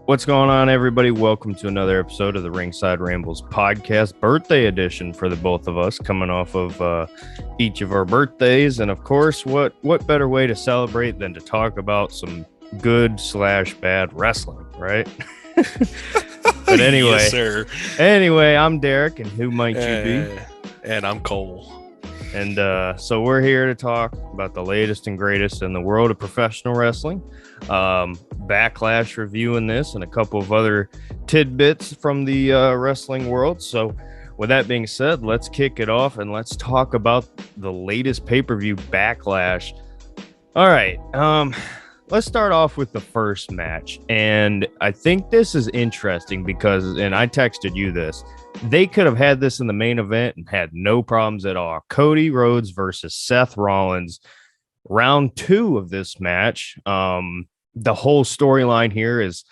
What's going on, everybody? Welcome to another episode of the Ringside Rambles podcast, birthday edition for the both of us, coming off of each of our birthdays. And of course, what better way to celebrate than to talk about some good/bad wrestling, right? But anyway, Yes, sir. Anyway, I'm Derek, and who might you be? And I'm Cole. And so we're here to talk about the latest and greatest in the world of professional wrestling. Backlash reviewing this and a couple of other tidbits from the wrestling world. So with that being said, let's kick it off and let's talk about the latest pay-per-view Backlash. All right. Let's start off with the first match. And I think this is interesting because, and I texted you this, they could have had this in the main event and had no problems at all. Cody Rhodes versus Seth Rollins, round 2 of this match. The whole storyline here is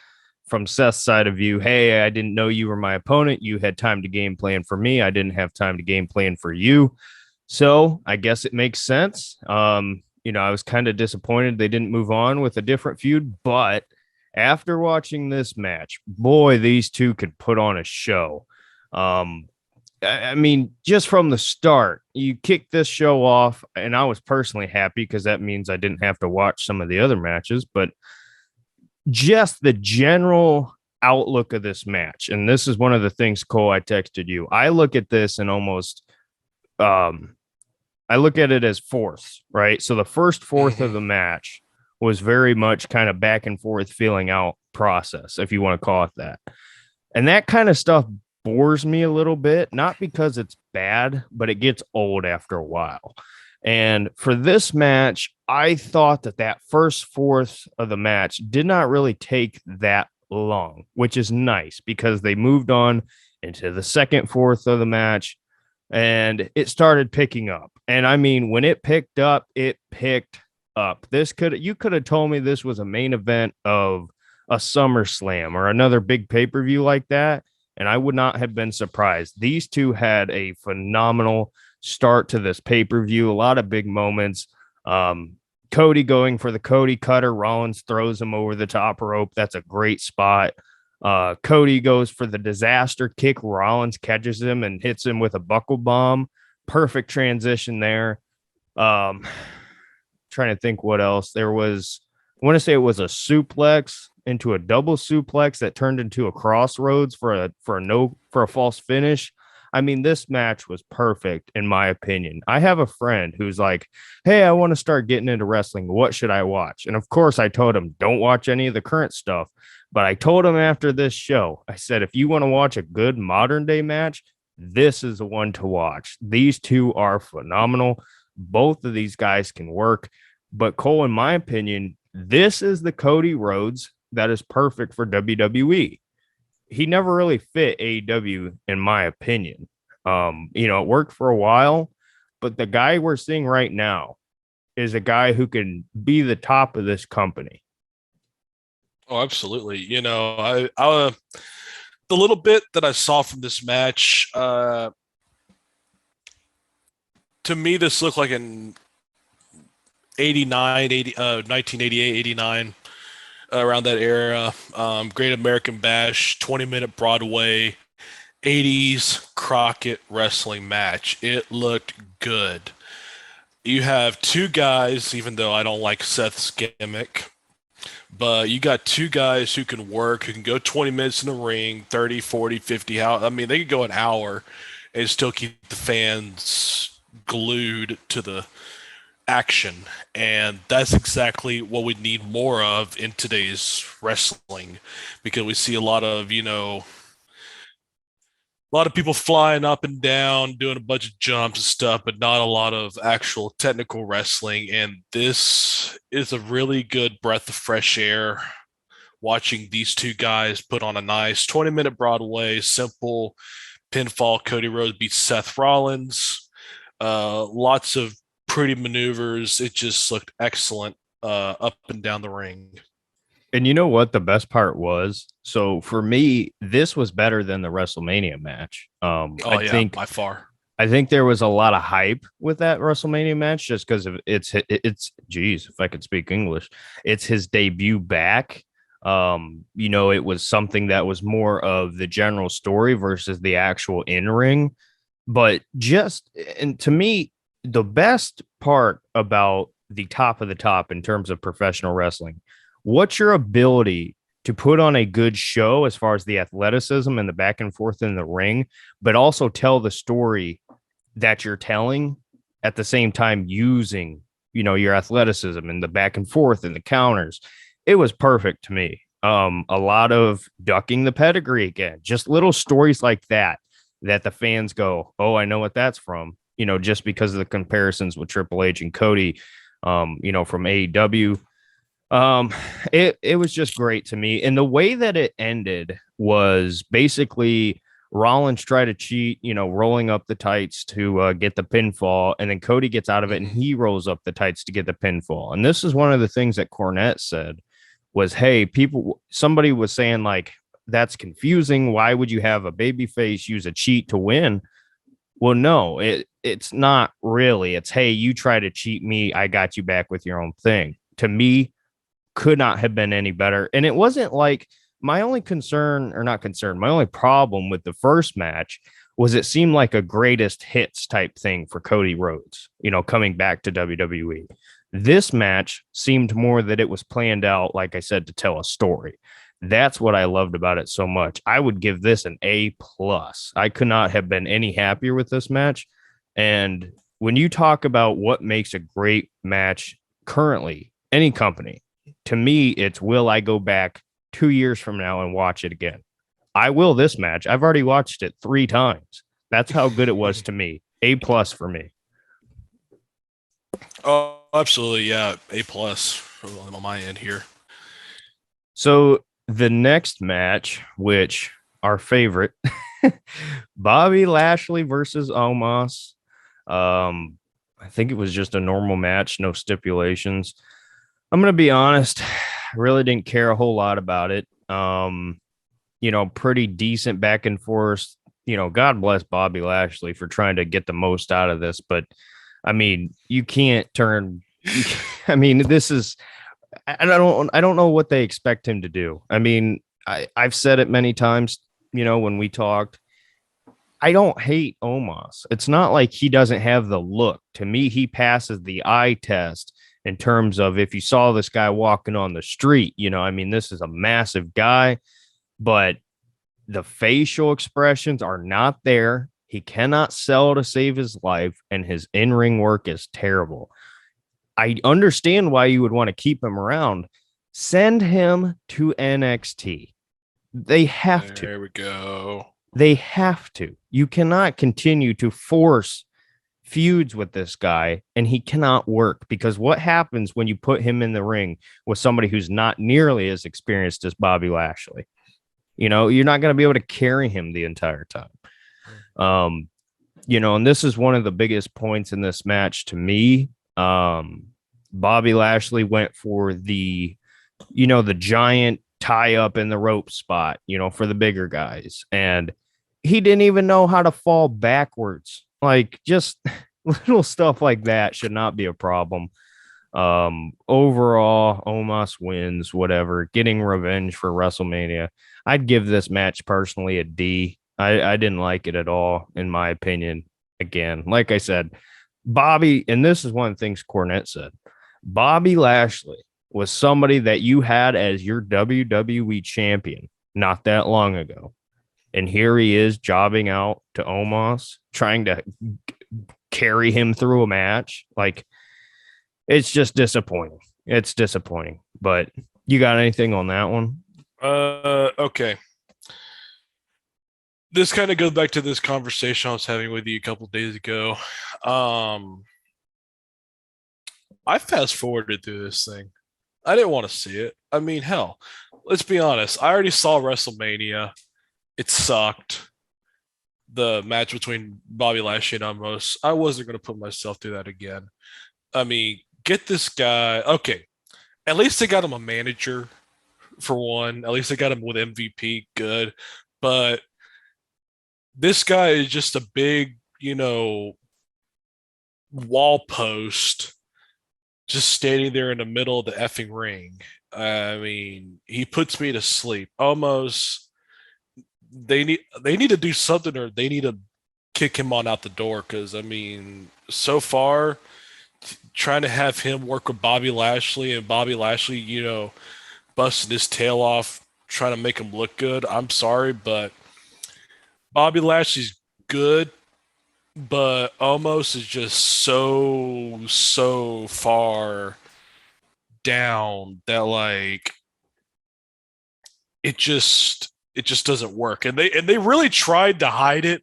from Seth's side of view. Hey, I didn't know you were my opponent. You had time to game plan for me. I didn't have time to game plan for you. So I guess it makes sense. I was kind of disappointed they didn't move on with a different feud, but after watching this match, boy, these two could put on a show. I mean, just from the start, you kick this show off, and I was personally happy because that means I didn't have to watch some of the other matches, but just the general outlook of this match. And this is one of the things, Cole, I texted you. I look at this and almost, I look at it as fourths, right? So the first fourth of the match was very much kind of back and forth feeling out process, if you want to call it that. And that kind of stuff bores me a little bit, not because it's bad, but it gets old after a while. And for this match, I thought that first fourth of the match did not really take that long, which is nice because they moved on into the second fourth of the match and it started picking up. And I mean, when it picked up, it picked up. You could have told me this was a main event of a SummerSlam or another big pay-per-view like that, and I would not have been surprised. These two had a phenomenal start to this pay-per-view, a lot of big moments. Cody going for the Cody cutter. Rollins throws him over the top rope. That's a great spot. Cody goes for the disaster kick. Rollins catches him and hits him with a buckle bomb. Perfect transition there. Trying to think what else there was. I want to say it was a suplex into a double suplex that turned into a crossroads for a false finish. I mean, this match was perfect in my opinion. I have a friend who's like, hey, I want to start getting into wrestling. What should I watch? And of course I told him, don't watch any of the current stuff. But I told him after this show, I said, if you want to watch a good modern day match, this is the one to watch. These two are phenomenal. Both of these guys can work. But Cole, in my opinion, this is the Cody Rhodes that is perfect for WWE. He never really fit AEW, in my opinion. It worked for a while, but the guy we're seeing right now is a guy who can be the top of this company. Oh, absolutely. The little bit that I saw from this match, to me, this looked like an 1988, 89, around that era. Great American Bash, 20-minute Broadway, 80s Crockett wrestling match. It looked good. You have two guys, even though I don't like Seth's gimmick, but you got two guys who can work, who can go 20 minutes in the ring, 30, 40, 50. They could go an hour and still keep the fans glued to the action. And that's exactly what we need more of in today's wrestling, because we see a lot of people flying up and down, doing a bunch of jumps and stuff, but not a lot of actual technical wrestling. And this is a really good breath of fresh air, watching these two guys put on a nice 20-minute Broadway, simple pinfall. Cody Rhodes beats Seth Rollins. Lots of pretty maneuvers. It just looked excellent up and down the ring. And you know what the best part was? So for me, this was better than the WrestleMania match. I think by far. I think there was a lot of hype with that WrestleMania match just because of it's geez, if I could speak English, it's his debut back. It was something that was more of the general story versus the actual in ring. But and to me, the best part about the top of the top in terms of professional wrestling, what's your ability to put on a good show as far as the athleticism and the back and forth in the ring, but also tell the story that you're telling at the same time using, your athleticism and the back and forth and the counters. It was perfect to me. A lot of ducking the pedigree again, just little stories like that the fans go, oh, I know what that's from, just because of the comparisons with Triple H and Cody, from AEW. It was just great to me. And the way that it ended was basically Rollins tried to cheat, rolling up the tights to get the pinfall, and then Cody gets out of it and he rolls up the tights to get the pinfall. And this is one of the things that Cornette said was, hey, somebody was saying like, that's confusing. Why would you have a babyface use a cheat to win? Well, no, it's not really. It's, hey, you try to cheat me, I got you back with your own thing. To me, could not have been any better. And it wasn't like my only my only problem with the first match was it seemed like a greatest hits type thing for Cody Rhodes, coming back to WWE. This match seemed more that it was planned out, like I said, to tell a story. That's what I loved about it so much. I would give this an A plus. I could not have been any happier with this match. And when you talk about what makes a great match currently, any company, to me, it's will I go back 2 years from now and watch it again? I will this match. I've already watched it 3 times. That's how good it was to me. A plus for me. Oh, absolutely. Yeah. A plus on my end here. So the next match, which our favorite, Bobby Lashley versus Omos. I think it was just a normal match, no stipulations. I'm going to be honest, I really didn't care a whole lot about it. Pretty decent back and forth. God bless Bobby Lashley for trying to get the most out of this, but I mean, you can't turn. I mean, this is. I don't know what they expect him to do. I mean, I've said it many times. When we talked, I don't hate Omos. It's not like he doesn't have the look. To me, he passes the eye test in terms of if you saw this guy walking on the street. I mean, this is a massive guy, but the facial expressions are not there. He cannot sell to save his life, and his in-ring work is terrible. I understand why you would want to keep him around. Send him to NXT. They have to. There we go. They have to. You cannot continue to force feuds with this guy, and he cannot work, because what happens when you put him in the ring with somebody who's not nearly as experienced as Bobby Lashley? You're not going to be able to carry him the entire time. And this is one of the biggest points in this match to me. Bobby Lashley went for the giant tie up in the rope spot, for the bigger guys. And he didn't even know how to fall backwards. Like, just little stuff like that should not be a problem. Overall, Omos wins, whatever, getting revenge for WrestleMania. I'd give this match personally a D. I didn't like it at all, in my opinion. Again, like I said, Bobby, and this is one of the things Cornette said, Bobby Lashley was somebody that you had as your WWE champion not that long ago. And here he is jobbing out to Omos, trying to carry him through a match. Like, it's just disappointing. It's disappointing. But you got anything on that one? Okay. This kind of goes back to this conversation I was having with you a couple days ago. I fast forwarded through this thing. I didn't want to see it. I mean, hell, let's be honest. I already saw WrestleMania. It sucked. The match between Bobby Lashley and Omos. I wasn't going to put myself through that again. I mean, get this guy. Okay. At least they got him a manager, for one. At least they got him with MVP. Good. But this guy is just a big, wall post just standing there in the middle of the effing ring. I mean, he puts me to sleep. Almost they need to do something, or they need to kick him on out the door, because I mean, so far trying to have him work with Bobby Lashley, and Bobby Lashley, busting his tail off trying to make him look good. I'm sorry, but Bobby Lashley's good, but almost is just so far down that like it just doesn't work. And they really tried to hide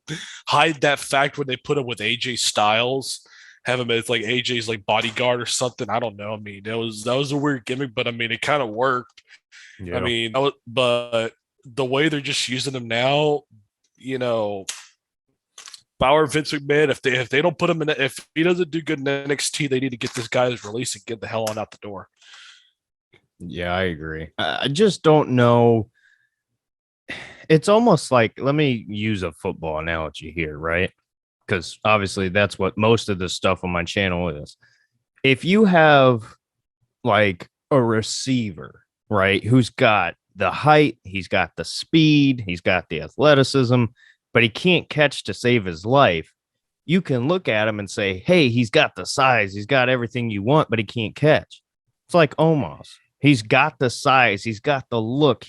that fact when they put him with AJ Styles, have him as like AJ's like bodyguard or something. I don't know. I mean, that was a weird gimmick, but I mean, it kind of worked. I Yeah. mean, but the way they're just using him now, you know, Bauer, Vince McMahon, if they don't put him in, if he doesn't do good in NXT, they need to get this guy's release and get the hell on out the door. Yeah, I agree. I just don't know. It's almost like, let me use a football analogy here, right? Because obviously that's what most of the stuff on my channel is. If you have like a receiver, right, who's got the height, he's got the speed, he's got the athleticism, but he can't catch to save his life, you can look at him and say, hey, he's got the size, he's got everything you want, but he can't catch. It's like Omos. He's got the size, he's got the look,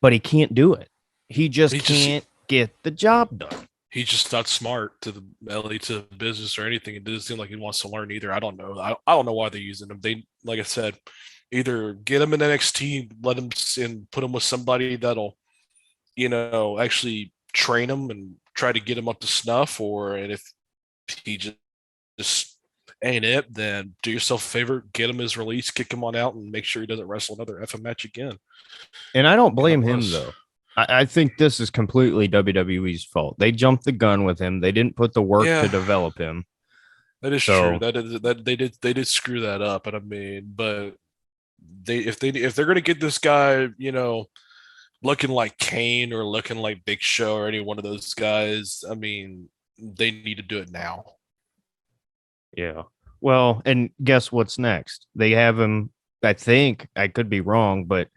but he can't do it. He just He just can't get the job done. he's just not smart to the LA to business or anything. It doesn't seem like he wants to learn either. I don't know. I don't know why they're using him. They, like I said, either get him in NXT, let him and put him with somebody that'll, actually train him and try to get him up to snuff. Or and if he just ain't it, then do yourself a favor, get him his release, kick him on out, and make sure he doesn't wrestle another FM match again. And I don't blame him, Unless though. I think this is completely WWE's fault. They jumped the gun with him. They didn't put the work to yeah, develop him. that is true. So, That they did screw that up, and I mean, but if they're gonna get this guy, looking like Kane or looking like Big Show or any one of those guys, I mean, they need to do it now. yeah. Well, and guess what's next? They have him, I think, I could be wrong, but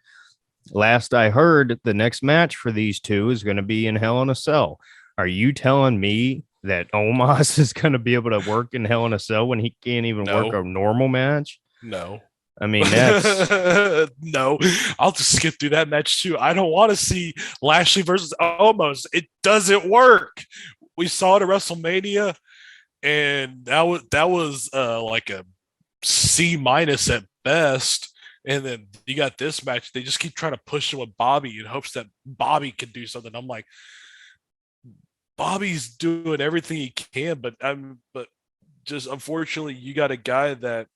last I heard, the next match for these two is going to be in Hell in a Cell. Are you telling me that Omos is going to be able to work in Hell in a Cell when he can't even work No, a normal match? no. I mean, that's No, I'll just skip through that match too. I don't want to see Lashley versus Omos. It doesn't work. We saw it at WrestleMania, and that was like a C minus at best. And then you got this match. They just keep trying to push him with Bobby in hopes that Bobby can do something. I'm like, Bobby's doing everything he can, but just unfortunately, you got a guy that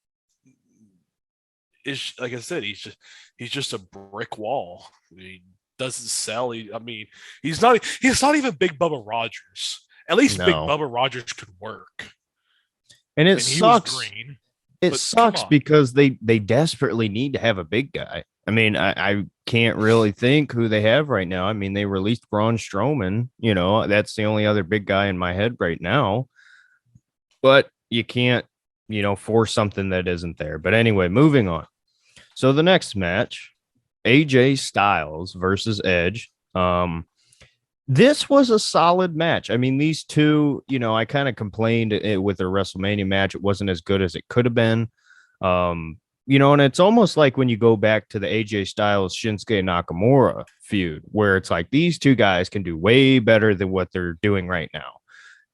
is, like I said, he's just a brick wall. He doesn't sell. I mean, he's not even Big Bubba Rogers. At least Big no. Bubba Rogers could work, And it and he was sucks. green. It But come sucks on, because they desperately need to have a big guy. I mean, I can't really think who they have right now. I mean, they released Braun Strowman. That's the only other big guy in my head right now. But you can't, force something that isn't there. But anyway, moving on. So the next match, AJ Styles versus Edge. This was a solid match. I mean, these two, I kind of complained with their WrestleMania match. It wasn't as good as it could have been. And it's almost like when you go back to the AJ Styles Shinsuke Nakamura feud, where it's like these two guys can do way better than what they're doing right now.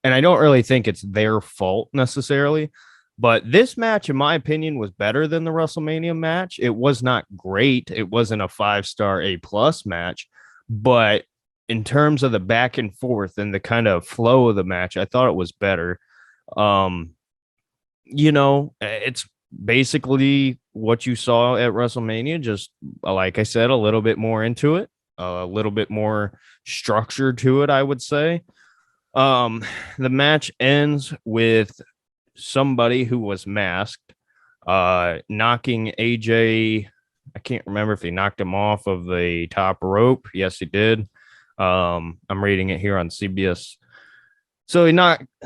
And I don't really think it's their fault necessarily. But this match, in my opinion, was better than the WrestleMania match. It was not great. It wasn't a 5-star A+ match, but in terms of the back and forth and the kind of flow of the match, I thought it was better. It's basically what you saw at WrestleMania, just like I said, a little bit more into it, a little bit more structure to it, I would say. The match ends with somebody who was masked knocking AJ. I can't remember if he knocked him off of the top rope. Yes, he did. I'm reading it here on CBS So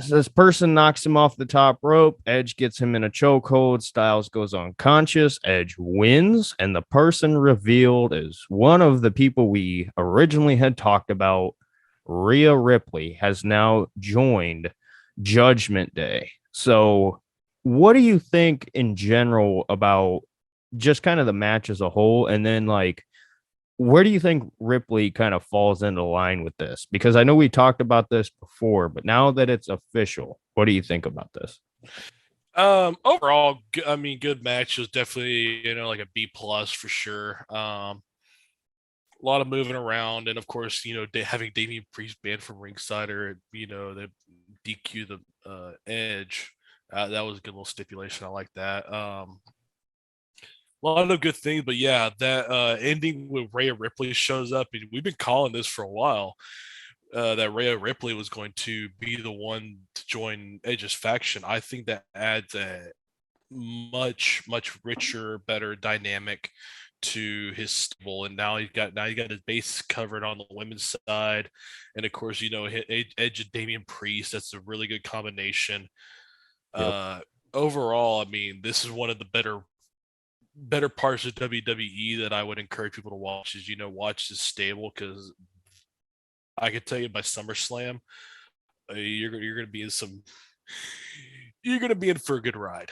this person knocks him off the top rope. Edge gets him in a chokehold. Styles goes unconscious. Edge wins, and the person revealed is one of the people we originally had talked about. Rhea Ripley has now joined Judgment Day. So, what do you think in general about just kind of the match as a whole? And then, like, where do you think Ripley kind of falls into line with this? Because I know we talked about this before, but now that it's official, what do you think about this? Overall, I mean, good match. It was definitely, like a B plus for sure. A lot of moving around, and of course, having Damian Priest banned from ringside, or the DQ the Edge. That was a good little stipulation. I like that. A lot of good things, but yeah, that ending with Rhea Ripley shows up, and we've been calling this for a while. That Rhea Ripley was going to be the one to join Edge's faction. I think that adds a much richer, better dynamic to his stable, and now he got his base covered on the women's side, and of course, Edge and Damian Priest. That's a really good combination. Yep. Overall, I mean, this is one of the better parts of WWE that I would encourage people to watch is watch this stable, because I can tell you by SummerSlam, you're gonna be in some you're gonna be in for a good ride.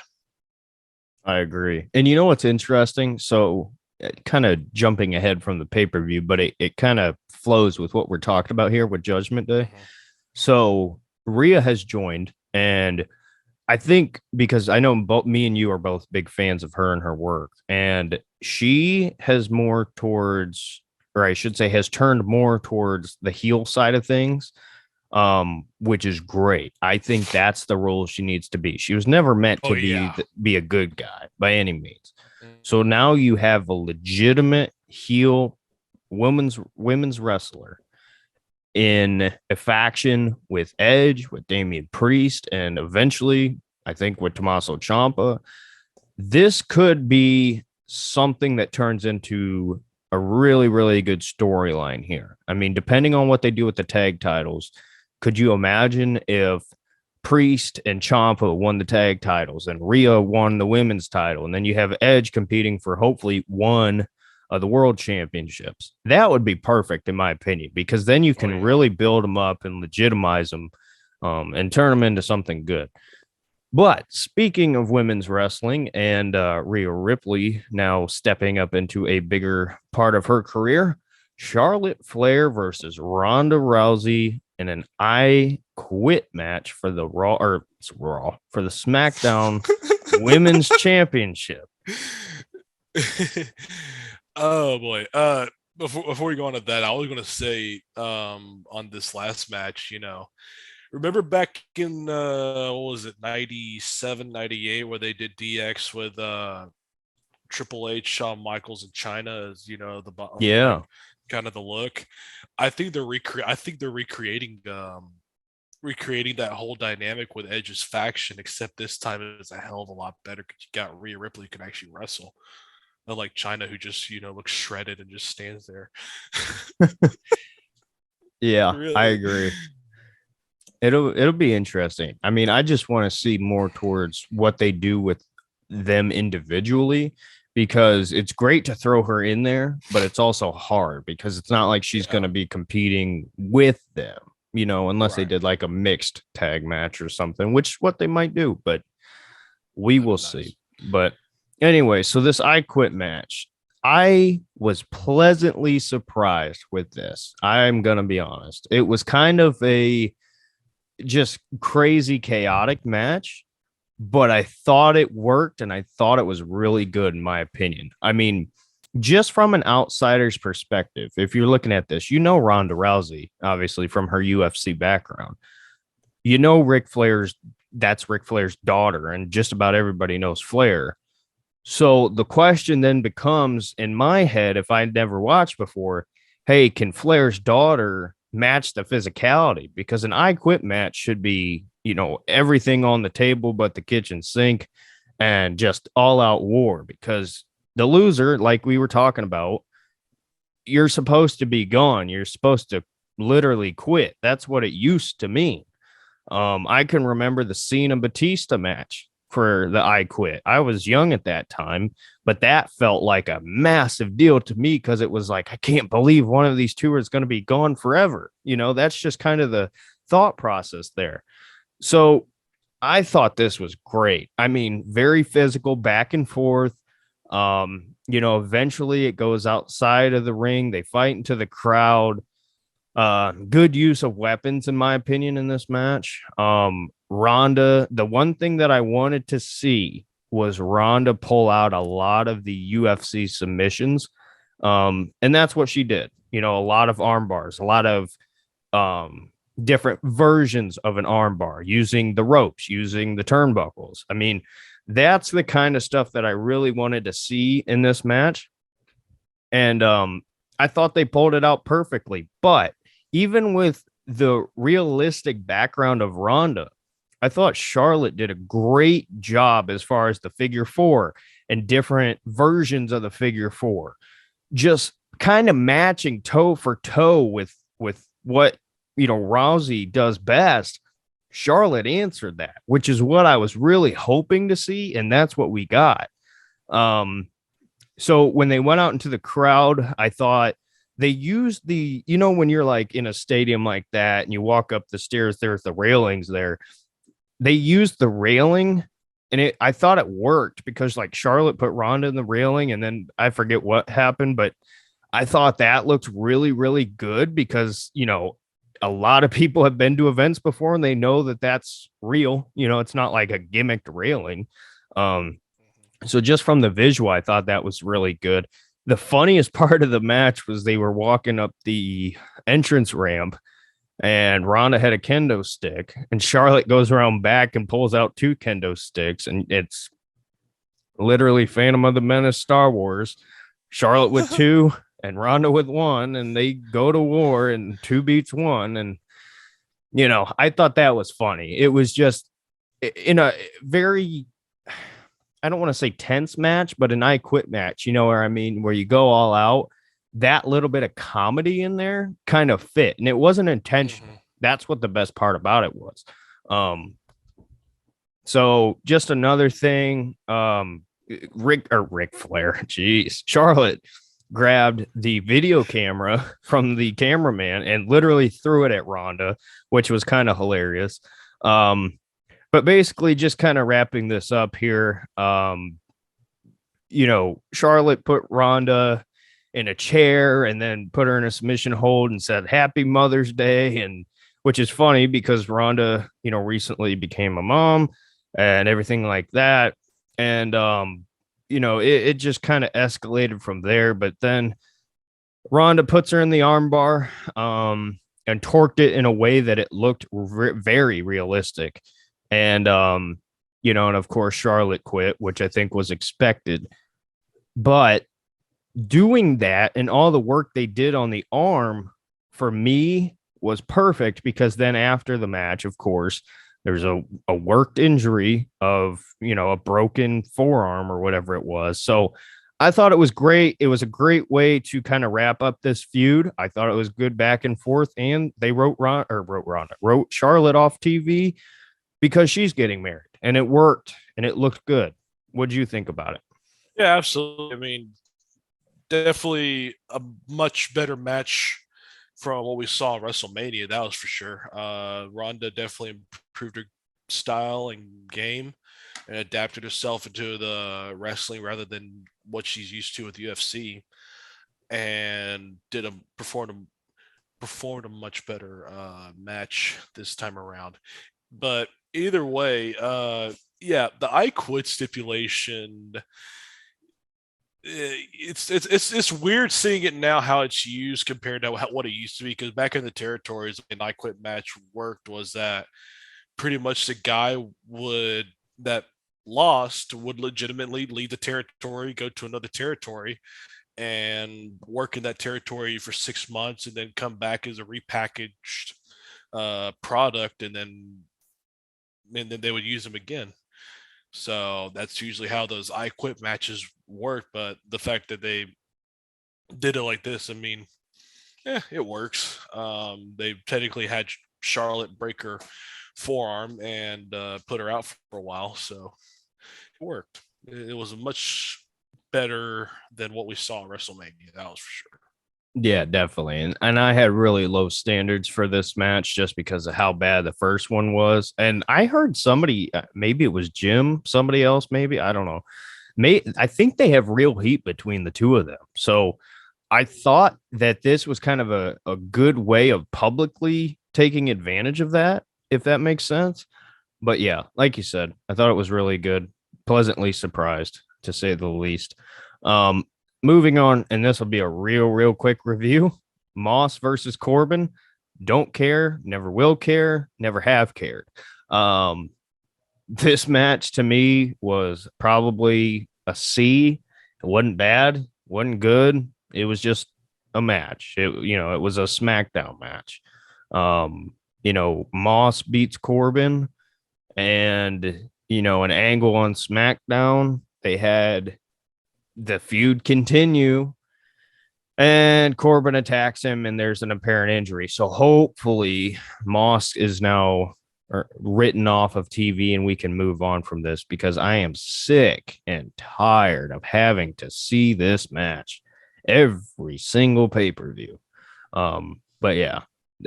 I agree. And you know what's interesting? So, kind of jumping ahead from the pay per view, but it kind of flows with what we're talking about here with Judgment Day. Mhm. So, Rhea has joined, and I think because I know both me and you are both big fans of her and her work, and she has more towards, or I should say, has turned more towards the heel side of things, which is great. I think that's the role she needs to be. She was never meant Oh to yeah. be a good guy by any means. So Mhm. now you have a legitimate heel women's wrestler in a faction with Edge, with Damian Priest, and eventually, I think, with Tommaso Ciampa. This could be something that turns into a really, really good storyline here. I mean, depending on what they do with the tag titles, could you imagine if Priest and Ciampa won the tag titles and Rhea won the women's title, and then you have Edge competing for hopefully one of the world championships? That would be perfect, in my opinion, because then you Oh can yeah. really build them up and legitimize them, and turn them into something good. But speaking of women's wrestling and Rhea Ripley now stepping up into a bigger part of her career, Charlotte Flair versus Ronda Rousey in an I Quit match for the Raw for the SmackDown Women's Championship. Oh boy. Before we go on to that, I was gonna say on this last match, remember back in what was it, 97, 98, where they did DX with Triple H, Shawn Michaels, and China as like Yeah, kind of the look. I think they're recreating that whole dynamic with Edge's faction, except this time it's a hell of a lot better because you got Rhea Ripley who can actually wrestle. Not like China, who just looks shredded and just stands there. yeah, I Really. agree. It'll be interesting. I mean, I just want to see more towards what they do with them individually, because it's great to throw her in there, but it's also hard because it's not like she's going Yeah. to be competing with them, unless they Right. did like a mixed tag match or something, which what they might do, but we That'd will be see. nice. But anyway, so this I Quit match, I was pleasantly surprised with this. I'm going to be honest. It was kind of a just crazy chaotic match, but I thought it worked and I thought it was really good in my opinion. I mean, just from an outsider's perspective, if you're looking at this, Ronda Rousey, obviously from her UFC background. That's Ric Flair's daughter, and just about everybody knows Flair. So the question then becomes in my head, if I'd never watched before, hey, can Flair's daughter match the physicality? Because an I Quit match should be, everything on the table but the kitchen sink and just all out war. Because the loser, like we were talking about, you're supposed to be gone. You're supposed to literally quit. That's what it used to mean. I can remember the Cena Batista match for the I Quit. I was young at that time, but that felt like a massive deal to me because it was like, I can't believe one of these two is going to be gone forever. That's just kind of the thought process there. So I thought this was great. I mean, very physical, back and forth. Eventually it goes outside of the ring. They fight into the crowd. Good use of weapons, in my opinion, in this match. Ronda, the one thing that I wanted to see was Ronda pull out a lot of the UFC submissions. And that's what she did. A lot of arm bars, a lot of different versions of an arm bar, using the ropes, using the turnbuckles. I mean, that's the kind of stuff that I really wanted to see in this match. And I thought they pulled it out perfectly. But even with the realistic background of Ronda, I thought Charlotte did a great job as far as the figure four and different versions of the figure four, just kind of matching toe for toe with what Rousey does best. Charlotte answered that, which is what I was really hoping to see, and that's what we got. So when they went out into the crowd, I thought they used when you're like in a stadium like that and you walk up the stairs, there's the railings there. They used the railing, and I thought it worked because like Charlotte put Ronda in the railing, and then I forget what happened, but I thought that looked really, really good because, a lot of people have been to events before and they know that that's real. It's not like a gimmicked railing. So just from the visual, I thought that was really good. The funniest part of the match was they were walking up the entrance ramp and Ronda had a kendo stick and Charlotte goes around back and pulls out two kendo sticks. And it's literally Phantom of the Menace, Star Wars. Charlotte with two and Ronda with one, and they go to war and two beats one. And, I thought that was funny. It was just in a very, I don't want to say tense match, but an I Quit match, where I mean, where you go all out. That little bit of comedy in there kind of fit, and it wasn't intentional. Mm-hmm. That's what the best part about it was. So just another thing, Ric Flair, geez, Charlotte grabbed the video camera from the cameraman and literally threw it at Ronda, which was kind of hilarious. But basically, just kind of wrapping this up here, Charlotte put Ronda in a chair and then put her in a submission hold and said, "Happy Mother's Day." And which is funny because Ronda, recently became a mom and everything like that. And, it just kind of escalated from there. But then Ronda puts her in the armbar and torqued it in a way that it looked very realistic. And, and of course, Charlotte quit, which I think was expected. But doing that and all the work they did on the arm for me was perfect because then after the match, of course, there's a worked injury of, a broken forearm or whatever it was. So I thought it was great. It was a great way to kind of wrap up this feud. I thought it was good back and forth. And they wrote Charlotte off TV because she's getting married, and it worked and it looked good. What do you think about it? Yeah, absolutely. I mean, definitely a much better match from what we saw at WrestleMania, that was for sure. Ronda definitely improved her style and game and adapted herself into the wrestling rather than what she's used to with UFC, and performed a much better match this time around. But either way, yeah, the I Quit stipulation, it's weird seeing it now how it's used compared to what it used to be, because back in the territories an I Quit match worked was that pretty much the guy that lost would legitimately leave the territory, go to another territory and work in that territory for 6 months and then come back as a repackaged product, and then they would use them again. So that's usually how those I Quit matches work. But the fact that they did it like this, I mean, it works. They technically had Charlotte break her forearm and put her out for a while. So it worked. It was much better than what we saw at WrestleMania. That was for sure. Yeah, definitely. And I had really low standards for this match just because of how bad the first one was. And I heard somebody, maybe it was Jim, somebody else, maybe, I don't know. I think they have real heat between the two of them. So I thought that this was kind of a good way of publicly taking advantage of that, if that makes sense. But yeah, like you said, I thought it was really good, pleasantly surprised to say the least. Um, Moving on, and this will be a real quick review. Moss versus Corbin. Don't care, never will care, never have cared. This match to me was probably a C. It wasn't bad, wasn't good. It was just a match. It was a SmackDown match. Moss beats Corbin, and an angle on SmackDown. They had the feud continue, and Corbin attacks him, and there's an apparent injury. So hopefully Moss is now written off of TV and we can move on from this, because I am sick and tired of having to see this match every single pay-per-view. But yeah,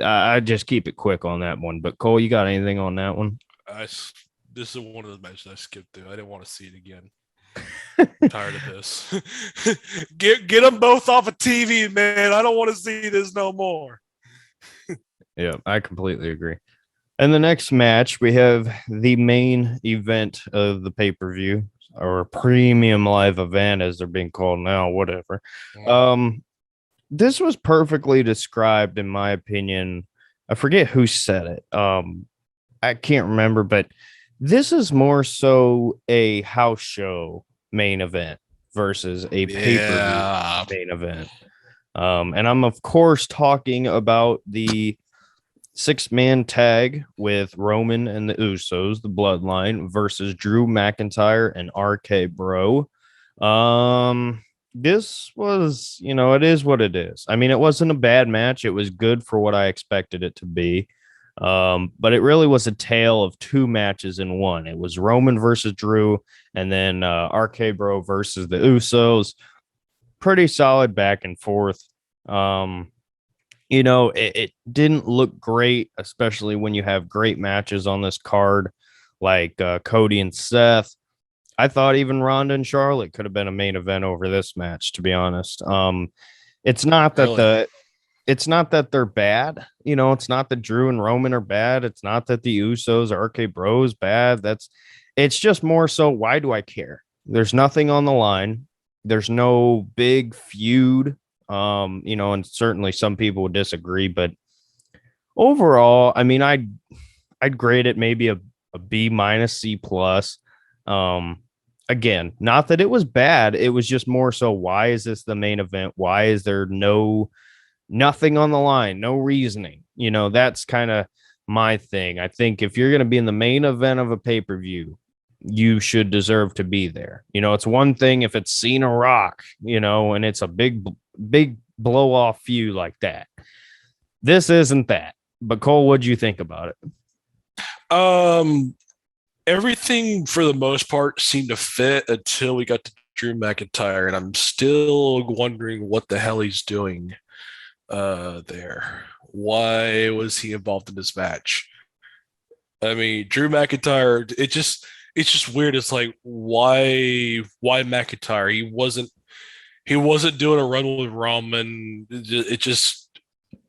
I just keep it quick on that one. But Cole, you got anything on that one? This is one of the matches I skipped through. I didn't want to see it again. I'm tired of this. Get them both off of TV, man. I don't want to see this no more. Yeah, I completely agree. And the next match, we have the main event of the pay-per-view, or premium live event, as they're being called now, whatever. This was perfectly described, in my opinion. I forget who said it. I can't remember, but this is more so a house show main event versus a pay-per-view main event. And I'm, of course, talking about the 6-man tag with Roman and the Usos, the Bloodline, versus Drew McIntyre and RK Bro. This was, it is what it is. I mean, it wasn't a bad match. It was good for what I expected it to be. But it really was a tale of two matches in one. It was Roman versus Drew, and then RK Bro versus the Usos. Pretty solid back and forth. It didn't look great, especially when you have great matches on this card, like Cody and Seth. I thought even Ronda and Charlotte could have been a main event over this match, to be honest. It's not that it's not that they're bad. It's not that Drew and Roman are bad. It's not that the Usos or RK Bros bad. It's just more so, why do I care? There's nothing on the line. There's no big feud. And certainly some people would disagree, but overall, I mean, I'd grade it maybe a B minus C plus. Again, not that it was bad. It was just more so, why is this the main event? Why is there nothing on the line? No reasoning. That's kind of my thing. I think if you're going to be in the main event of a pay-per-view, you should deserve to be there. It's one thing if it's Cena Rock, and it's a big blow off feud like that. This isn't that. But Cole, what'd you think about it? Everything for the most part seemed to fit until we got to Drew McIntyre, and I'm still wondering what the hell he's doing there. Why was he involved in this match? I mean, Drew McIntyre, it's just weird. It's like, why McIntyre? He wasn't doing a run with Roman.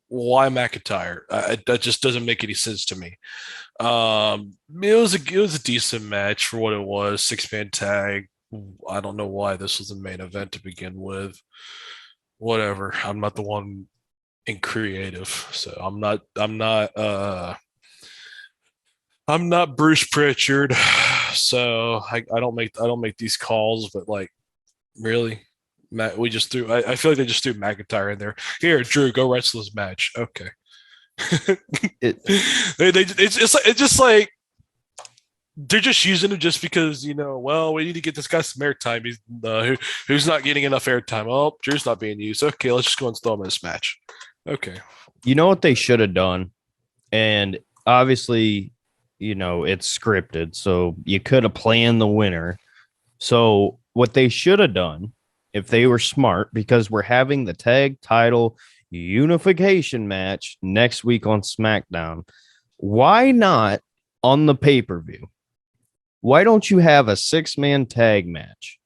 Why McIntyre? That just doesn't make any sense to me. It was a decent match for what it was. 6-man tag. I don't know why this was the main event to begin with. Whatever. I'm not the one in creative, so I'm not Bruce Pritchard, so I don't make these calls. But like, really, Matt, we just threw. I feel like they just threw McIntyre in there. Here, Drew, go wrestle this match. Okay. It's just like they're just using him just because, well, we need to get this guy some airtime. He's who's not getting enough airtime. Oh, Drew's not being used. Okay, let's just go and throw him in this match. Okay. You know what they should have done? And obviously it's scripted. So you could have planned the winner. So what they should have done, if they were smart, because we're having the tag title unification match next week on SmackDown, why not on the pay-per-view? Why don't you have a 6-man tag match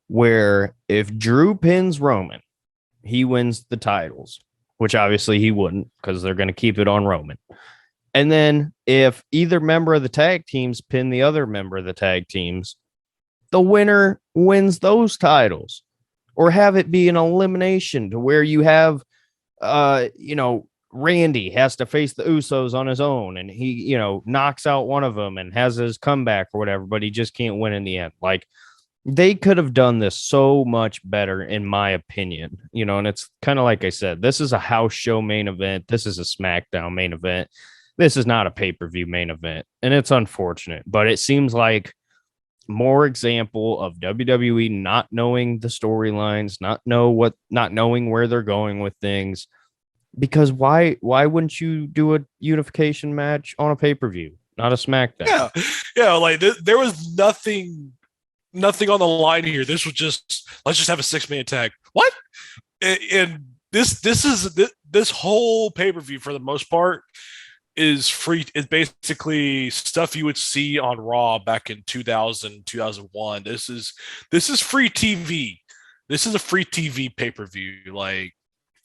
where if Drew pins Roman, he wins the titles, which obviously he wouldn't because they're going to keep it on Roman. And then if either member of the tag teams pin the other member of the tag teams, the winner wins those titles. Or have it be an elimination to where you have, Randy has to face the Usos on his own and he, knocks out one of them and has his comeback or whatever, but he just can't win in the end. Like, they could have done this so much better, in my opinion, and it's kind of like I said, this is a house show main event. This is a SmackDown main event. This is not a pay-per-view main event. And it's unfortunate, but it seems like more example of WWE not knowing the storylines, not knowing where they're going with things. Because why wouldn't you do a unification match on a pay-per-view, not a SmackDown? Yeah, like there was nothing on the line here. This was just, let's just have a 6-man tag. What? And this whole pay-per-view for the most part is free. It's basically stuff you would see on Raw back in 2000, 2001. This is free TV. This is a free TV pay-per-view. Like,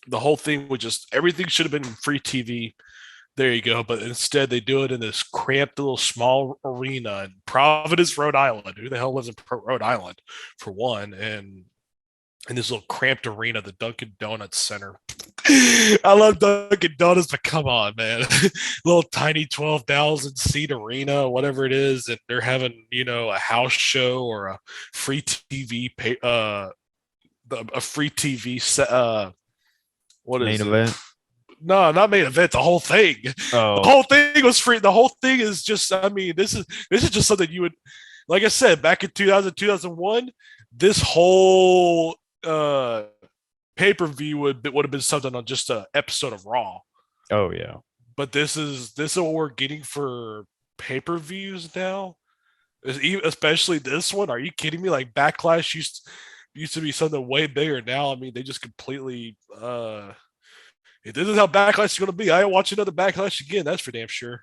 the whole thing would just, everything should have been free TV. There you go. But instead, they do it in this cramped little small arena in Providence, Rhode Island. Who the hell lives in Rhode Island, for one? And in this little cramped arena, the Dunkin' Donuts Center. I love Dunkin' Donuts, but come on, man. Little tiny 12,000 seat arena, whatever it is, and they're having, a house show or a free TV a free TV set. What is Main it? event? No, not main event. The whole thing. Oh. The whole thing was free. The whole thing is just, I mean, this is just something you would, like I said, back in 2000, 2001, this whole pay-per-view would have been something on just an episode of Raw. Oh yeah. But this is what we're getting for pay-per-views now. Especially this one. Are you kidding me? Like, Backlash used to be something way bigger. Now, I mean, they just completely this is how Backlash is going to be. I ain't watch another Backlash again. That's for damn sure.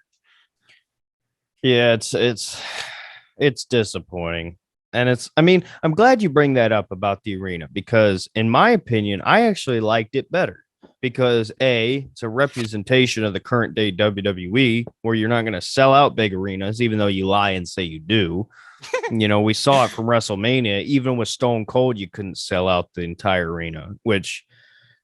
Yeah, it's disappointing. And I'm glad you bring that up about the arena, because in my opinion, I actually liked it better because it's a representation of the current day WWE, where you're not going to sell out big arenas, even though you lie and say you do. We saw it from WrestleMania. Even with Stone Cold, you couldn't sell out the entire arena,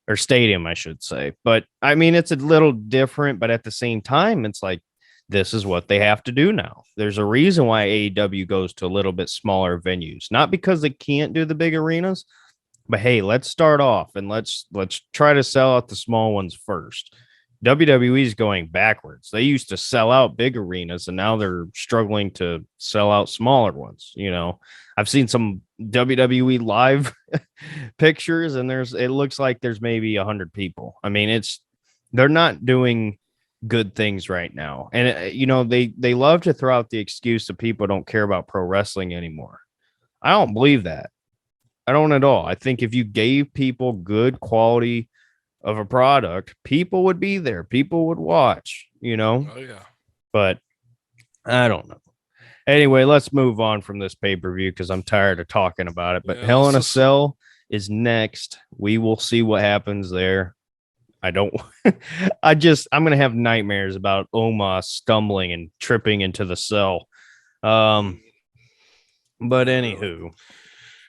or stadium, I should say. But I mean, it's a little different, but at the same time, it's like, this is what they have to do now. There's a reason why AEW goes to a little bit smaller venues, not because they can't do the big arenas, but hey, let's start off and let's try to sell out the small ones first. WWE is going backwards. They used to sell out big arenas and now they're struggling to sell out smaller ones. I've seen some WWE live pictures and it looks like there's maybe 100 people. I mean, they're not doing good things right now. And they love to throw out the excuse that people don't care about pro wrestling anymore. I don't believe that. I don't at all. I think if you gave people good quality of a product, people would be there. People would watch, Oh, yeah. But I don't know. Anyway, let's move on from this pay-per-view because I'm tired of talking about it. But Yeah, Hell in a Cell is next. We will see what happens there. I'm going to have nightmares about Omos stumbling and tripping into the cell. But anywho.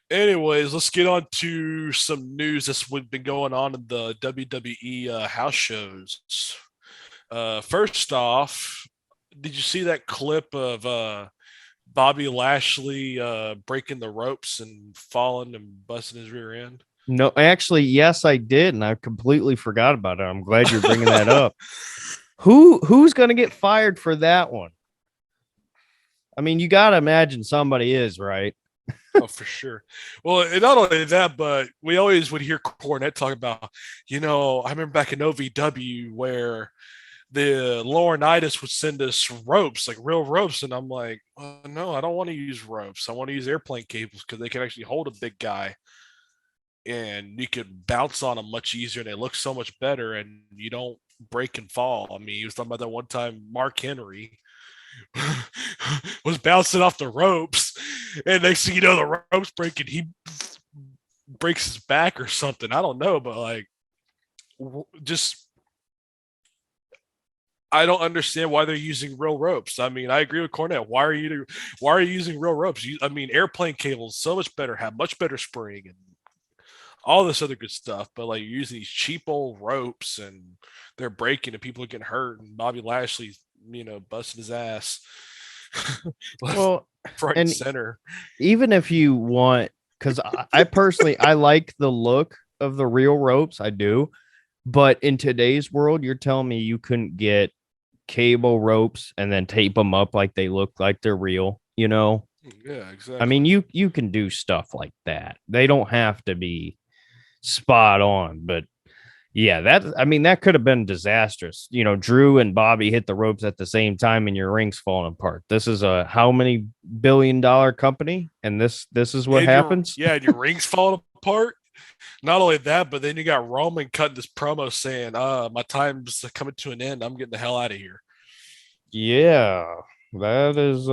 Anyways, let's get on to some news that's been going on in the WWE house shows. First off, did you see that clip of Bobby Lashley breaking the ropes and falling and busting his rear end? No, actually, yes, I did, and I completely forgot about it. I'm glad you're bringing that up. Who's going to get fired for that one? I mean, you got to imagine somebody is, right? Oh, for sure. Well, and not only that, but we always would hear Cornette talk about, I remember back in OVW where the Laurinaitis would send us ropes, like real ropes, and I'm like, no, I don't want to use ropes. I want to use airplane cables because they can actually hold a big guy, and you could bounce on them much easier. And they look so much better, and you don't break and fall. I mean, he was talking about that one time Mark Henry was bouncing off the ropes, and next thing you know, the ropes breaking. He breaks his back or something. I don't know, but like, just I don't understand why they're using real ropes. I mean, I agree with Cornette. Why are you using real ropes? I mean, airplane cables so much better, have much better spring and all this other good stuff. But like, you're using these cheap old ropes and they're breaking and people are getting hurt. And Bobby Lashley's, busting his ass. Well, right and center. even if you want, because I personally, I like the look of the real ropes. I do. But in today's world, you're telling me you couldn't get cable ropes and then tape them up like they look like they're real, Yeah, exactly. I mean, you can do stuff like that. They don't have to be spot on, but yeah, that could have been disastrous. Drew and Bobby hit the ropes at the same time and your ring's falling apart. This is a how many $billion company, and this is what happens. And your ring's falling apart. Not only that, but then you got Roman cutting this promo saying, my time's coming to an end. I'm getting the hell out of here. Yeah, that is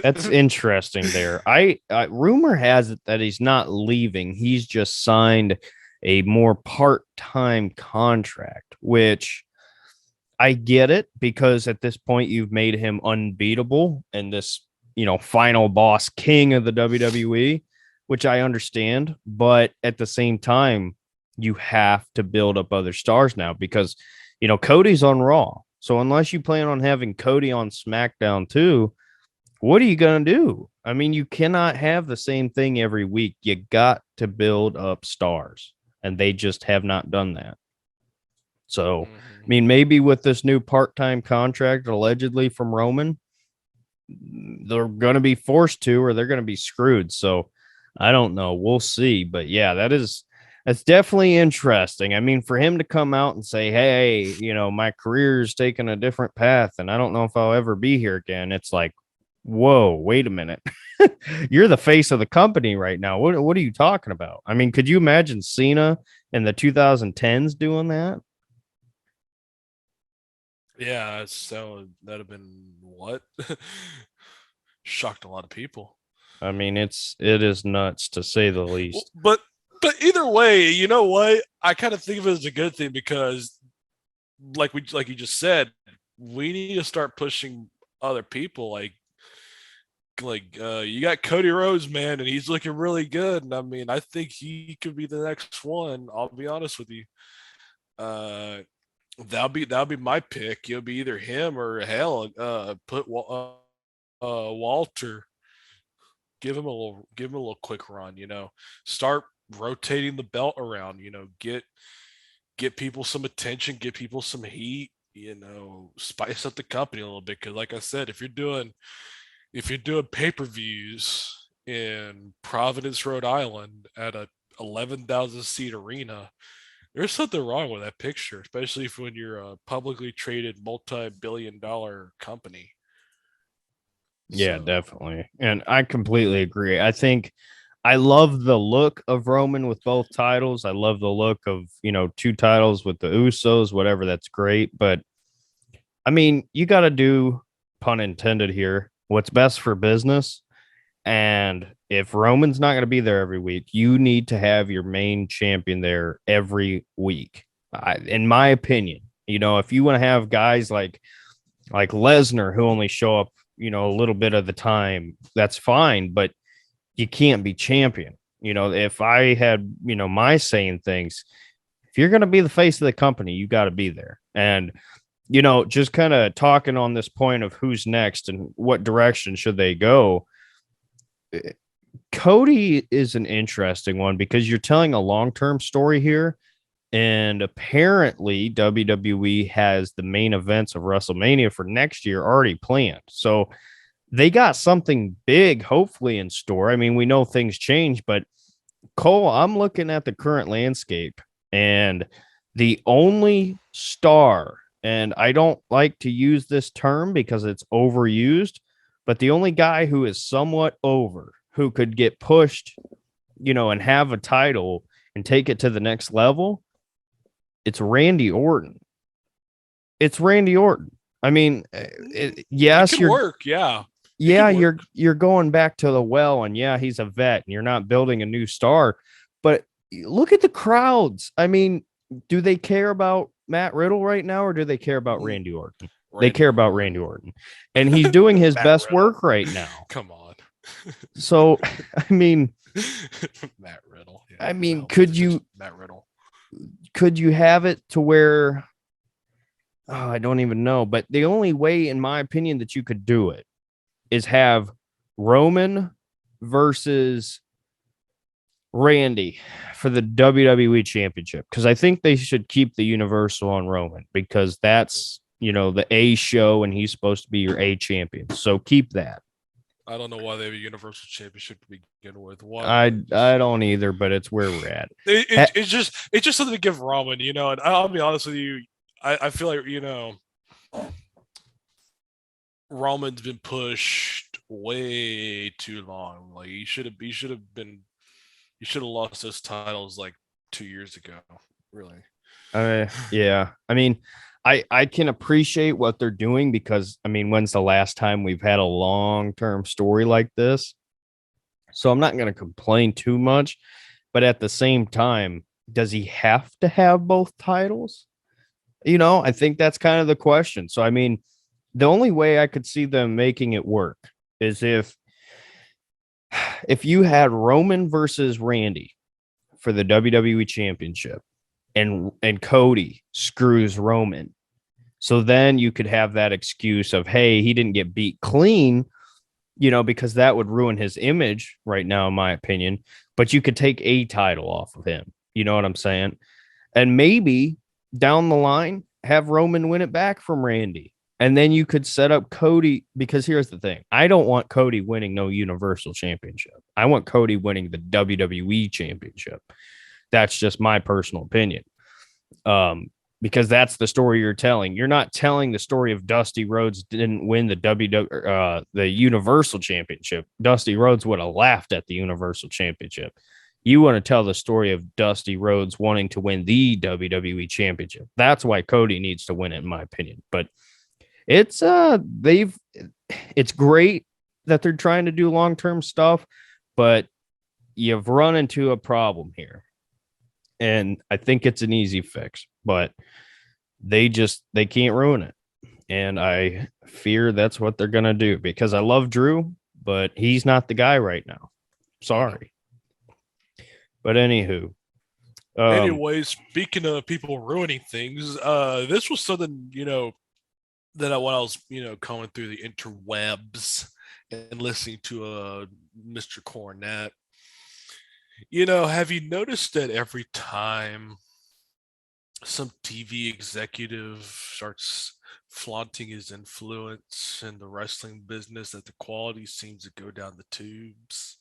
that's interesting there. I rumor has it that he's not leaving. He's just signed a more part-time contract, which I get it because at this point you've made him unbeatable and this, final boss king of the WWE, which I understand, but at the same time you have to build up other stars now because Cody's on Raw. So unless you plan on having Cody on SmackDown too, what are you going to do? I mean, you cannot have the same thing every week. You got to build up stars, and they just have not done that. So, I mean, maybe with this new part-time contract allegedly from Roman, they're going to be forced to, or they're going to be screwed. So I don't know. We'll see. But yeah, that's definitely interesting. I mean, for him to come out and say, hey, my career's taken a different path and I don't know if I'll ever be here again. It's like, whoa, wait a minute. You're the face of the company right now. What are you talking about? I mean, could you imagine Cena in the 2010s doing that? Yeah, so that'd have been what? Shocked a lot of people. I mean, it is nuts to say the least. But either way, you know what? I kind of think of it as a good thing because, like you just said, we need to start pushing other people. Like you got Cody Rhodes, man, and he's looking really good. And I mean, I think he could be the next one. I'll be honest with you. That'll be my pick. It'll be either him or hell. Put Walter. Give him a little quick run. Start rotating the belt around. Get people some attention. Get people some heat. Spice up the company a little bit. Because, like I said, if you're doing pay-per-views in Providence, Rhode Island at a 11,000 seat arena, there's something wrong with that picture, especially when you're a publicly traded multi-billion-dollar company. Yeah, definitely. And I completely agree. I think I love the look of Roman with both titles. I love the look of, two titles with the Usos, whatever. That's great. But I mean, you got to do, pun intended here, what's best for business. And if Roman's not going to be there every week, you need to have your main champion there every week. In my opinion, if you want to have guys like Lesnar who only show up, a little bit of the time, that's fine, but you can't be champion. If I had, my saying things, if you're going to be the face of the company, you got to be there. And, just kind of talking on this point of who's next and what direction should they go. Cody is an interesting one because you're telling a long-term story here. And apparently WWE has the main events of WrestleMania for next year already planned. So they got something big, hopefully, in store. I mean, we know things change, but Cole, I'm looking at the current landscape and the only star And I don't like to use this term because it's overused, but the only guy who is somewhat over, who could get pushed, and have a title and take it to the next level, it's Randy Orton. It's Randy Orton. I mean, It yes, could work. Yeah. It could work. you're going back to the well, and yeah, he's a vet, and you're not building a new star. But look at the crowds. I mean, do they care about Matt Riddle right now, or do they care about Randy Orton? They care about Randy Orton, and he's doing his best work right now. Come on. So, I mean, Matt Riddle. Yeah, I mean, could you Matt Riddle? Could you have it to where? Oh, I don't even know. But the only way, in my opinion, that you could do it is have Roman versus Randy for the WWE Championship, because I think they should keep the Universal on Roman, because that's the A show and he's supposed to be your A champion. So keep that. I don't know why they have a Universal Championship to begin with. I don't either, but it's where we're at. It's just something to give Roman, and I'll be honest with you. I feel like Roman's been pushed way too long. Like he should have lost those titles like 2 years ago. Really. Yeah. I mean, I can appreciate what they're doing, because I mean, when's the last time we've had a long-term story like this? So I'm not going to complain too much, but at the same time, does he have to have both titles? I think that's kind of the question. So I mean, the only way I could see them making it work is if you had Roman versus Randy for the WWE Championship, and Cody screws Roman. So then you could have that excuse of, hey, he didn't get beat clean, because that would ruin his image right now, in my opinion. But you could take a title off of him. You know what I'm saying? And maybe down the line, have Roman win it back from Randy. And then you could set up Cody, because here's the thing. I don't want Cody winning no Universal Championship. I want Cody winning the WWE Championship. That's just my personal opinion. Because that's the story you're telling. You're not telling the story of Dusty Rhodes didn't win the Universal Championship. Dusty Rhodes would have laughed at the Universal Championship. You want to tell the story of Dusty Rhodes wanting to win the WWE Championship. That's why Cody needs to win it, in my opinion. But it's great that they're trying to do long-term stuff, but you've run into a problem here. And I think it's an easy fix, but they can't ruin it. And I fear that's what they're going to do, because I love Drew, but he's not the guy right now. Sorry. But anywho. Anyway, speaking of people ruining things, this was something, that when I was, going through the interwebs and listening to Mr. Cornette, have you noticed that every time some TV executive starts flaunting his influence in the wrestling business, that the quality seems to go down the tubes?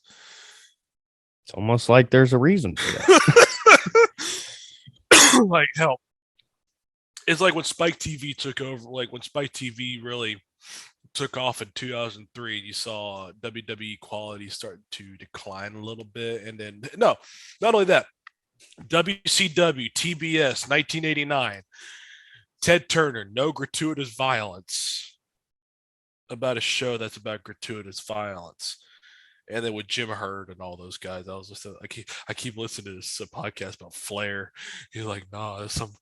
It's almost like there's a reason for that. Like, hell, it's like when Spike TV took over, like when Spike TV really took off in 2003, you saw WWE quality start to decline a little bit. And then, no, not only that, WCW, TBS, 1989, Ted Turner, no gratuitous violence, about a show that's about gratuitous violence. And then with Jim Herd and all those guys, I was just I keep listening to this podcast about Flair. He's like, nah, there's some.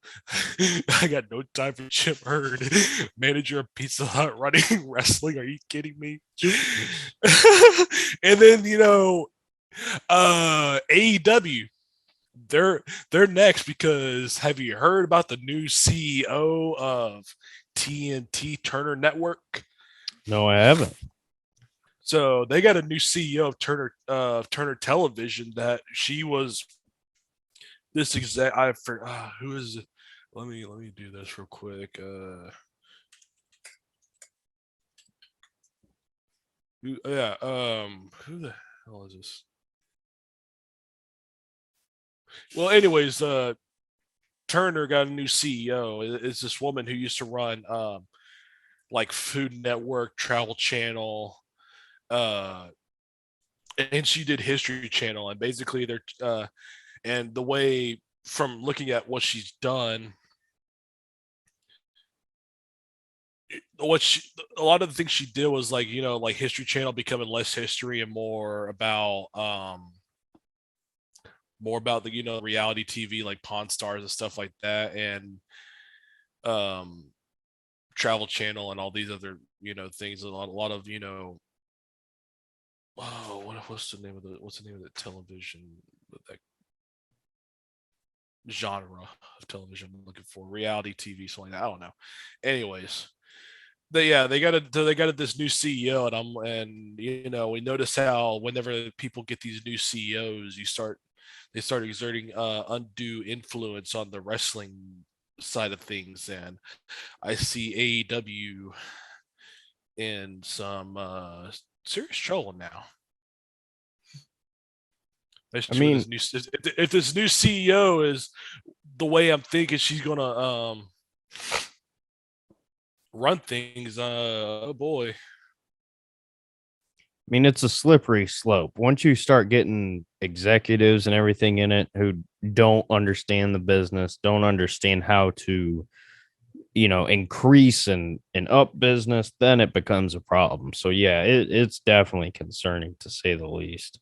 I got no time for Jim Herd, manager of Pizza Hut, running wrestling. Are you kidding me? And then AEW, they're next, because have you heard about the new CEO of TNT Turner Network? No, I haven't. So they got a new CEO of Turner Television. That she was this exact. I forgot who is it. Let me do this real quick. Who the hell is this? Well, anyways, Turner got a new CEO. It's this woman who used to run like Food Network, Travel Channel, uh, and she did History Channel. And basically, they're and the way from looking at what she's done, what she a lot of the things she did was like like History Channel becoming less history and more about the reality TV like Pawn Stars and stuff like that, and um Travel Channel and all these other things. A lot of oh what's the name of the television that genre of television I'm looking for, reality TV, something like that. I don't know. Anyways, they got this new CEO, and we notice how whenever people get these new CEOs, they start exerting undue influence on the wrestling side of things, and I see AEW in some serious trouble now. I Especially with mean, this new, if this new CEO is the way I'm thinking she's gonna run things, oh boy. it's a slippery slope. Once you start getting executives and everything in it who don't understand the business, don't understand how to, increase and up business, then it becomes a problem. So yeah, it's definitely concerning to say the least.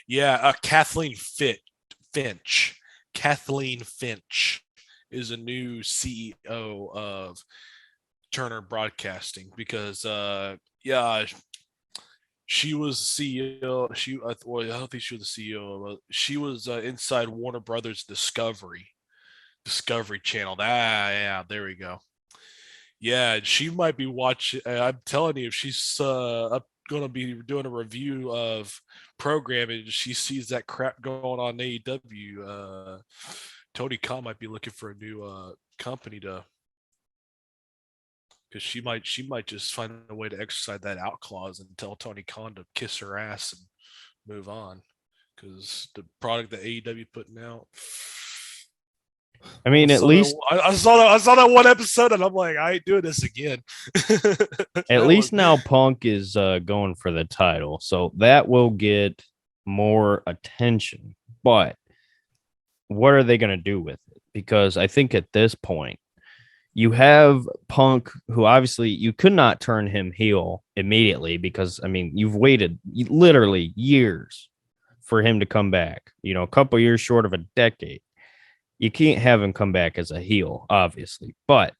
Yeah, Finch. Kathleen Finch is a new CEO of Turner Broadcasting because yeah, she was CEO. I don't think she was the CEO. But she was inside Warner Brothers Discovery Channel. Yeah, there we go. Yeah, she might be watching. I'm telling you, if she's going to be doing a review of programming, she sees that crap going on AEW. Tony Khan might be looking for a new company to, because she might just find a way to exercise that out clause and tell Tony Khan to kiss her ass and move on. Because the product that AEW putting out, I mean, at least I saw that one episode, and I'm like, I ain't doing this again. at That was least now Punk is going for the title, so that will get more attention. But what are they going to do with it? Because I think at this point, you have Punk, who obviously you could not turn him heel immediately because, you've waited literally years for him to come back, a couple years short of a decade. You can't have him come back as a heel, obviously, but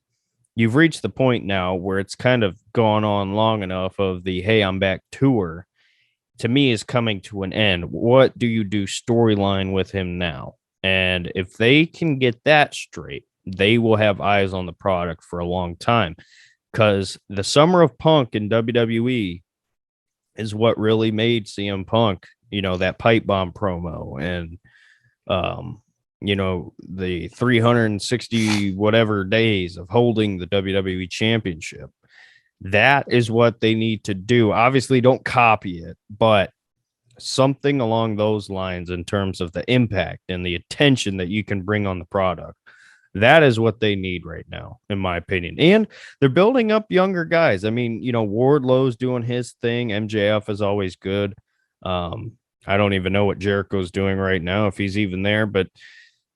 you've reached the point now where it's kind of gone on long enough of the "Hey, I'm back" tour. To me, is coming to an end. What do you do storyline with him now? And if they can get that straight, they will have eyes on the product for a long time. Because the summer of Punk in WWE is what really made CM Punk, that pipe bomb promo and the 360 whatever days of holding the WWE championship. That is what they need to do. Obviously, don't copy it, but something along those lines in terms of the impact and the attention that you can bring on the product. That is what they need right now, in my opinion. And they're building up younger guys. Wardlow's doing his thing. MJF is always good. I don't even know what Jericho's doing right now, if he's even there, but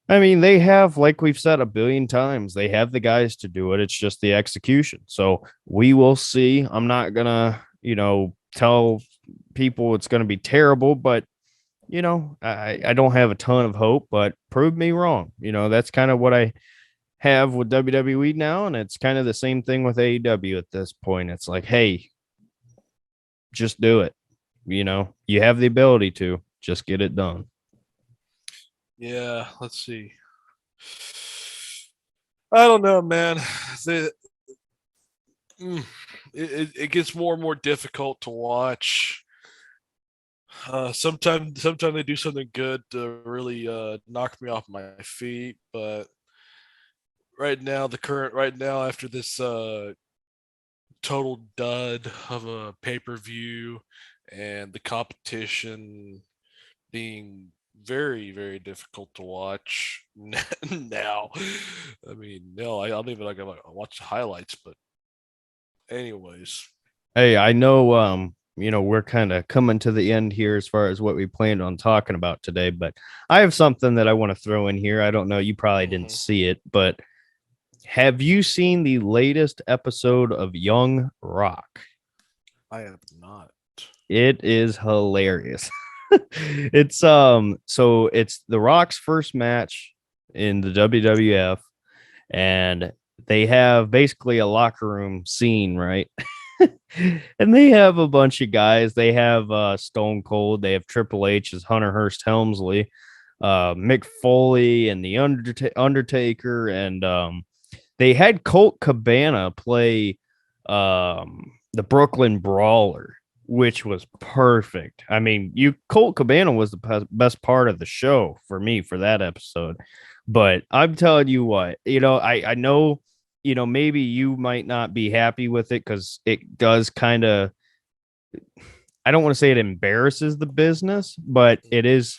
they have, like we've said a billion times, they have the guys to do it. It's just the execution. So we will see. I'm not gonna, tell people it's gonna be terrible, but I don't have a ton of hope, but prove me wrong. That's kind of what I have with WWE now, and it's kind of the same thing with AEW at this point. It's like, hey, just do it. You have the ability to just get it done. Yeah, let's see. I don't know, man. The, it gets more and more difficult to watch. Sometimes they do something good to really knock me off my feet, but right now after this total dud of a pay per view and the competition being very, very difficult to watch now. I mean, no, I don't even like I watch the highlights, but anyways. Hey, I know we're kind of coming to the end here as far as what we planned on talking about today, but I have something that I want to throw in here. I don't know, you probably didn't Mhm. see it, but have you seen the latest episode of Young Rock? I have not. It is hilarious. It's so it's The Rock's first match in the WWF, and they have basically a locker room scene, right? And they have a bunch of guys. They have Stone Cold, they have Triple H as Hunter Hearst Helmsley, Mick Foley and the Undertaker, and they had Colt Cabana play the Brooklyn Brawler, which was perfect. I mean, Colt Cabana was the best part of the show for me for that episode. But I'm telling you what, I know, maybe you might not be happy with it because it does kind of, I don't want to say it embarrasses the business, but it is.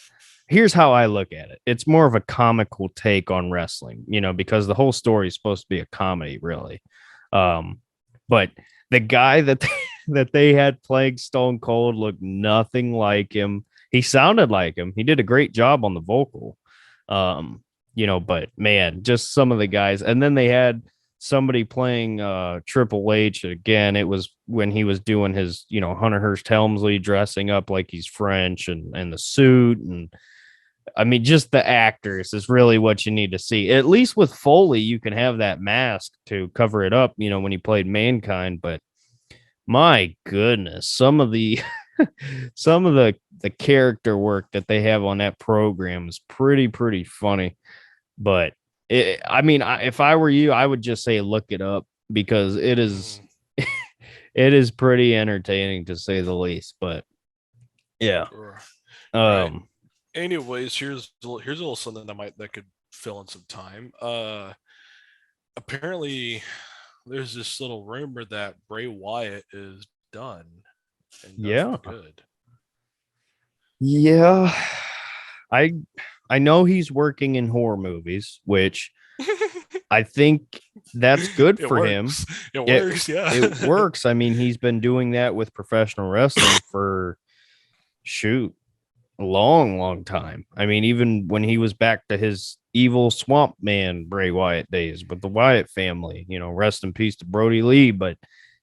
Here's how I look at it. It's more of a comical take on wrestling, because the whole story is supposed to be a comedy, really. But the guy that that they had playing Stone Cold looked nothing like him. He sounded like him. He did a great job on the vocal. But man, just some of the guys. And then they had somebody playing Triple H again. It was when he was doing his, Hunter Hearst Helmsley dressing up like he's French and the suit. And I mean, just the actors is really what you need to see. At least with Foley, you can have that mask to cover it up, when he played Mankind. But my goodness, some of the some of the character work that they have on that program is pretty funny. But I mean, if I were you, I would just say look it up because it is Mhm. it is pretty entertaining to say the least. But yeah, Right. um, Anyways, here's a little something that could fill in some time. Apparently there's this little rumor that Bray Wyatt is done and done for yeah, good. yeah. I I know he's working in horror movies, which I think that's good It for him. works. It It works, yeah. it works. I mean, he's been doing that with professional wrestling for shoot a long time. I mean, even when he was back to his evil swamp man Bray Wyatt days with the Wyatt family, rest in peace to Brody Lee, but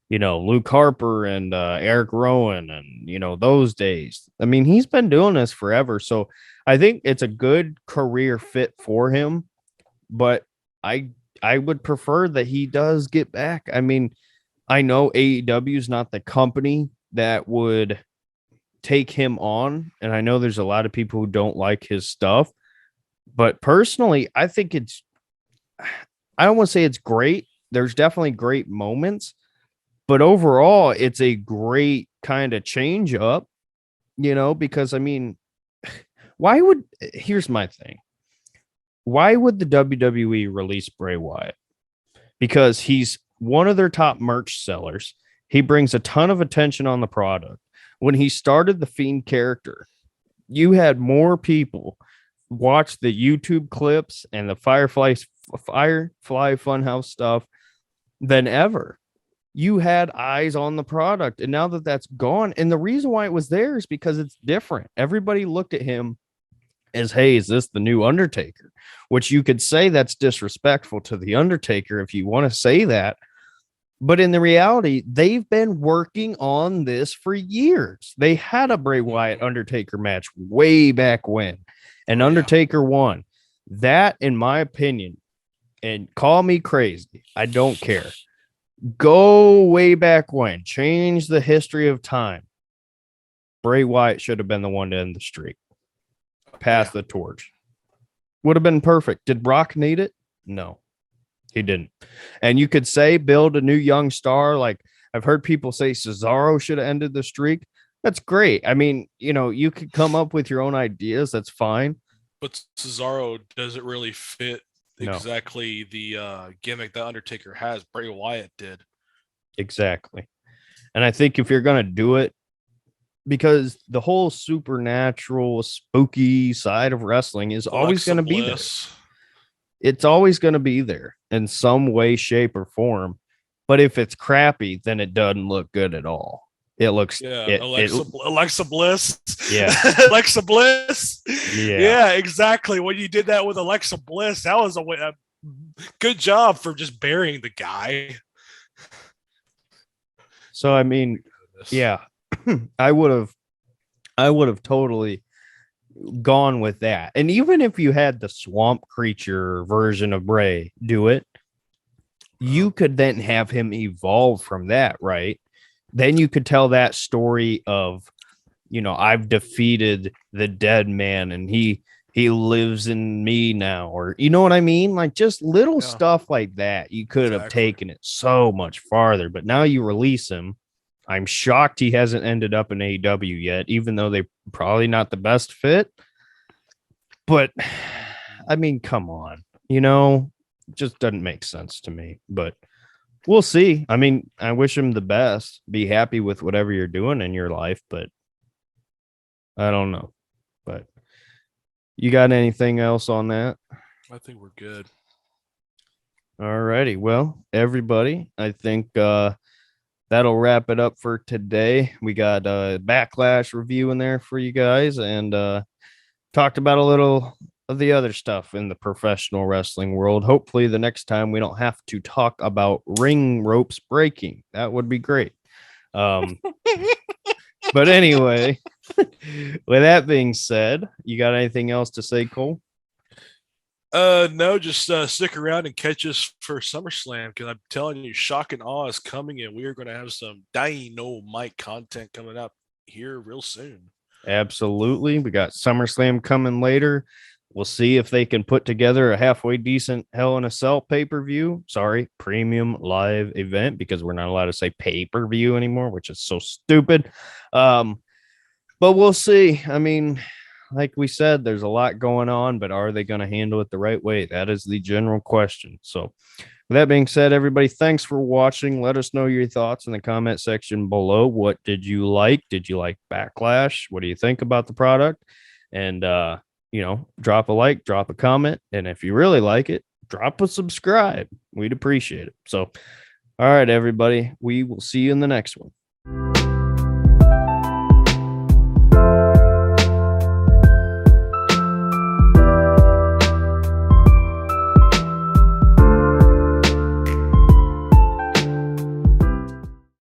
Luke Harper and Eric Rowan and those days. I mean, he's been doing this forever. So I think it's a good career fit for him, but I I would prefer that he does get back. I mean, I know AEW is not the company that would take him on, and I know there's a lot of people who don't like his stuff, but personally, I think I don't want to say it's great. There's definitely great moments, but overall, it's a great kind of change up, because I mean, why would here's my thing. Why would the WWE release Bray Wyatt? Because he's one of their top merch sellers. He brings a ton of attention on the product. When he started the Fiend character, you had more people watch the YouTube clips and the Firefly Funhouse stuff than ever. You had eyes on the product, and now that that's gone, and the reason why it was there is because it's different. Everybody looked at him as, hey, is this the new Undertaker? Which you could say that's disrespectful to the Undertaker if you want to say that. But in the reality, they've been working on this for years. They had a Bray Wyatt Mhm. Undertaker match way back when, and Oh yeah. Undertaker won. That, in my opinion, and call me crazy, I don't care. Go way back when, change the history of time. Bray Wyatt should have been the one to end the streak, pass Yeah. the torch. Would have been perfect. Did Brock need it? No, he didn't. And you could say build a new young star. Like I've heard people say Cesaro should have ended the streak. That's great. I mean, you could come up with your own ideas. That's fine. But Cesaro doesn't really fit No, exactly the gimmick that Undertaker has. Bray Wyatt did. exactly. And I think if you're going to do it, because the whole supernatural, spooky side of wrestling is always Alexa going to be there. Bliss. It's always going to be there in some way, shape, or form. But if it's crappy, then it doesn't look good at all. It looks Alexa Bliss. Yeah. Alexa Bliss. Yeah. Yeah, exactly. When you did that with Alexa Bliss, that was a good job for just burying the guy. So I mean, yeah, I would have totally gone with that. And even if you had the swamp creature version of Bray do it, you could then have him evolve from that, right? Then you could tell that story of, I've defeated the dead man and he lives in me now, or you know what I mean? Like just little stuff like that. You could have taken it so much farther, but now you release him. I'm shocked he hasn't ended up in AEW yet, even though they're probably not the best fit. But I mean, come on, just doesn't make sense to me, but we'll see. I mean, I wish him the best. Be happy with whatever you're doing in your life, but I don't know. But you got anything else on that? I think we're good. All righty. Well, everybody, I think that'll wrap it up for today. We got a Backlash review in there for you guys and talked about a little of the other stuff in the professional wrestling world. Hopefully the next time we don't have to talk about ring ropes breaking. That would be great. But anyway, with that being said, you got anything else to say, Cole? No, just stick around and catch us for SummerSlam, because I'm telling you, Shock and Awe is coming, and we are going to have some Dynamite content coming up here real soon. Absolutely. We got SummerSlam coming later. We'll see if they can put together a halfway decent Hell in a Cell pay-per-view. Sorry, premium live event, because we're not allowed to say pay-per-view anymore, which is so stupid. But we'll see. I mean, like we said, there's a lot going on, but are they going to handle it the right way? That is the general question. So with that being said, everybody, thanks for watching. Let us know your thoughts in the comment section below. What did you like? Did you like Backlash? What do you think about the product? And, drop a like, drop a comment. And if you really like it, drop a subscribe. We'd appreciate it. So, all right, everybody, we will see you in the next one.